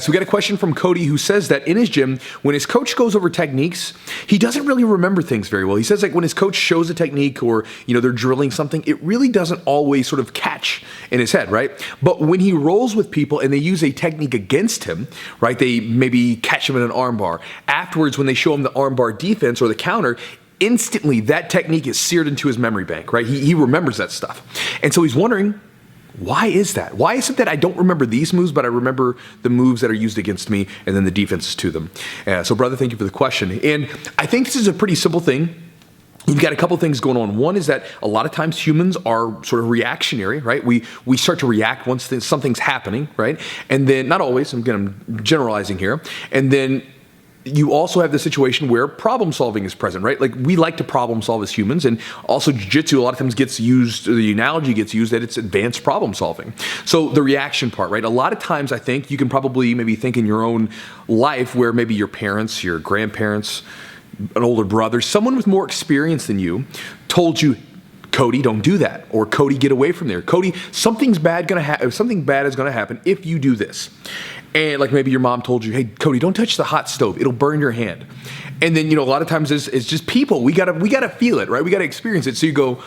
So we got a question from Cody who says that in his gym, when his coach goes over techniques, he doesn't really remember things very well. He says like when his coach shows a technique or, they're drilling something, it really doesn't always sort of catch in his head, right? But when he rolls with people and they use a technique against him, right? They maybe catch him in an armbar. Afterwards, when they show him the armbar defense or the counter, instantly that technique is seared into his memory bank, right? He remembers that stuff. And so he's wondering, why is that? Why is it that I don't remember these moves, but I remember the moves that are used against me and then the defenses to them? So brother, thank you for the question. And I think this is a pretty simple thing. You've got a couple things going on. One is that a lot of times humans are sort of reactionary, right? We start to react once something's happening, right? And then, not always, I'm generalizing here. And then you also have the situation where problem solving is present, right? Like we like to problem solve as humans, and also jiu-jitsu a lot of times gets used, the analogy gets used that it's advanced problem solving. So the reaction part, right? A lot of times I think you can probably maybe think in your own life where maybe your parents, your grandparents, an older brother, someone with more experience than you told you, Cody, don't do that. Or Cody, get away from there. Cody, something bad is gonna happen if you do this. And like maybe your mom told you, hey, Cody, don't touch the hot stove. It'll burn your hand. And then, a lot of times it's just people. We gotta feel it, right? We gotta experience it. So you go,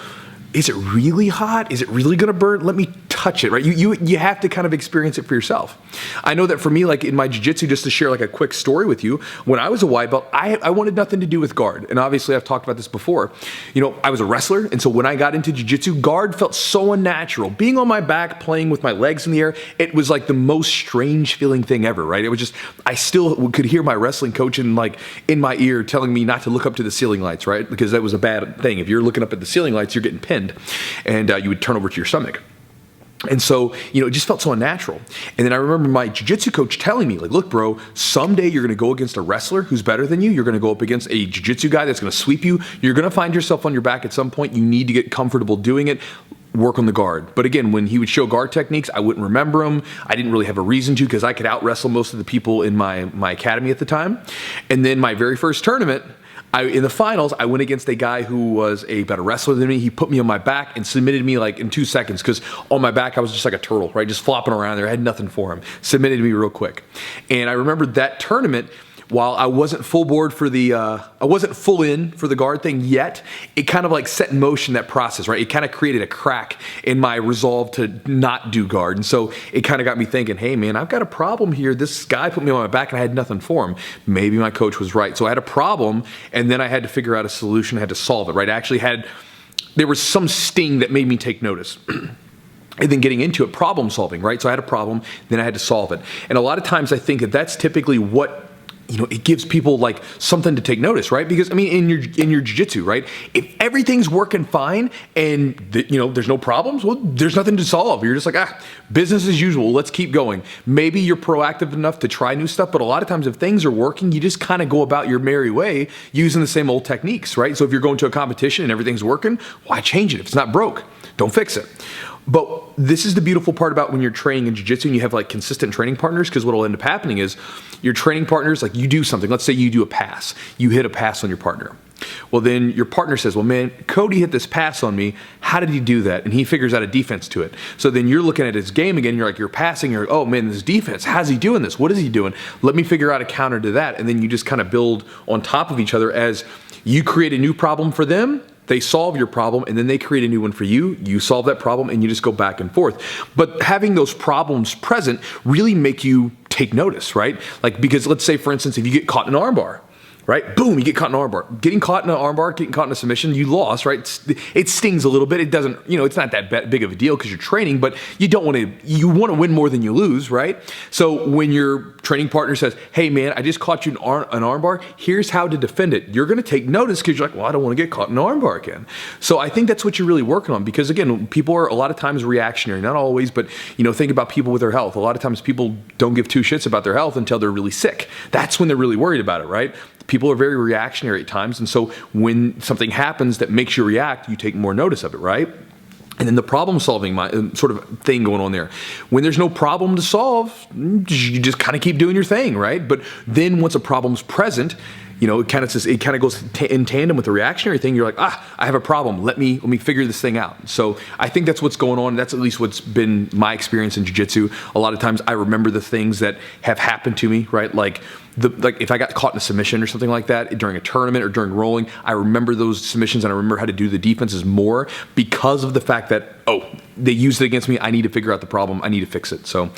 is it really hot? Is it really gonna burn? Let me touch it, right? You have to kind of experience it for yourself. I know that for me, like in my jiu-jitsu, just to share like a quick story with you, when I was a white belt, I wanted nothing to do with guard. And obviously I've talked about this before. I was a wrestler, and so when I got into jiu-jitsu, guard felt so unnatural. Being on my back, playing with my legs in the air, it was like the most strange feeling thing ever, right? It was just, I still could hear my wrestling coach in my ear telling me not to look up to the ceiling lights, right? Because that was a bad thing. If you're looking up at the ceiling lights, you're getting pinned, and you would turn over to your stomach. And so, it just felt so unnatural. And then I remember my jiu-jitsu coach telling me, like, look, bro, someday you're going to go against a wrestler who's better than you. You're going to go up against a jiu-jitsu guy that's going to sweep you. You're going to find yourself on your back at some point. You need to get comfortable doing it. Work on the guard. But again, when he would show guard techniques, I wouldn't remember them. I didn't really have a reason to because I could out-wrestle most of the people in my academy at the time. And then my very first tournament, in the finals, I went against a guy who was a better wrestler than me. He put me on my back and submitted me like in 2 seconds because on my back I was just like a turtle, right? Just flopping around there. I had nothing for him. Submitted me real quick. And I remember that tournament, while I wasn't full board for I wasn't full in for the guard thing yet, it kind of like set in motion that process, right? It kind of created a crack in my resolve to not do guard. And so it kind of got me thinking, hey man, I've got a problem here. This guy put me on my back and I had nothing for him. Maybe my coach was right. So I had a problem, and then I had to figure out a solution. I had to solve it, right? There was some sting that made me take notice. And then getting into it, problem solving, right? So I had a problem, then I had to solve it. And a lot of times I think that that's typically what it gives people like something to take notice, right? Because I mean, in your jiu-jitsu, right? If everything's working fine and there's no problems, well, there's nothing to solve. You're just like, business as usual. Let's keep going. Maybe you're proactive enough to try new stuff, but a lot of times if things are working, you just kind of go about your merry way using the same old techniques, right? So if you're going to a competition and everything's working, why change it? If it's not broke, don't fix it. But this is the beautiful part about when you're training in jiu-jitsu and you have like consistent training partners, because what will end up happening is your training partners, like you do something, let's say you do a pass, you hit a pass on your partner. Well, then your partner says, well, man, Cody hit this pass on me. How did he do that? And he figures out a defense to it. So then you're looking at his game again. You're like, you're passing. You're like, oh, man, this defense. How's he doing this? What is he doing? Let me figure out a counter to that. And then you just kind of build on top of each other as you create a new problem for them. They solve your problem, and then they create a new one for you. You solve that problem, and you just go back and forth. But having those problems present really make you take notice, right? Like, because let's say, for instance, if you get caught in an armbar, right? Boom, you get caught in an armbar. Getting caught in an armbar, getting caught in a submission, you lost, right? It stings a little bit. It doesn't, it's not that big of a deal because you're training, but you want to win more than you lose, right? So when your training partner says, hey man, I just caught you in an armbar, here's how to defend it. You're going to take notice because you're like, well, I don't want to get caught in an armbar again. So I think that's what you're really working on, because again, people are a lot of times reactionary, not always, but think about people with their health. A lot of times people don't give two shits about their health until they're really sick. That's when they're really worried about it, right? People are very reactionary at times, and so when something happens that makes you react, you take more notice of it, right? And then the problem-solving sort of thing going on there. When there's no problem to solve, you just kind of keep doing your thing, right? But then once a problem's present, you know, it kind of goes in tandem with the reactionary thing. You're like, I have a problem. Let me figure this thing out. So I think that's what's going on. That's at least what's been my experience in jiu-jitsu. A lot of times I remember the things that have happened to me, right? Like if I got caught in a submission or something like that during a tournament or during rolling, I remember those submissions and I remember how to do the defenses more because of the fact that, they used it against me. I need to figure out the problem. I need to fix it. So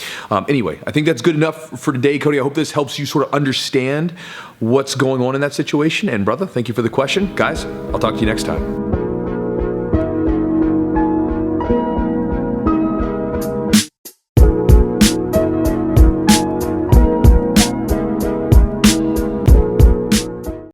anyway, I think that's good enough for today, Cody. I hope this helps you sort of understand what's going on in that situation. And brother, thank you for the question. Guys, I'll talk to you next time.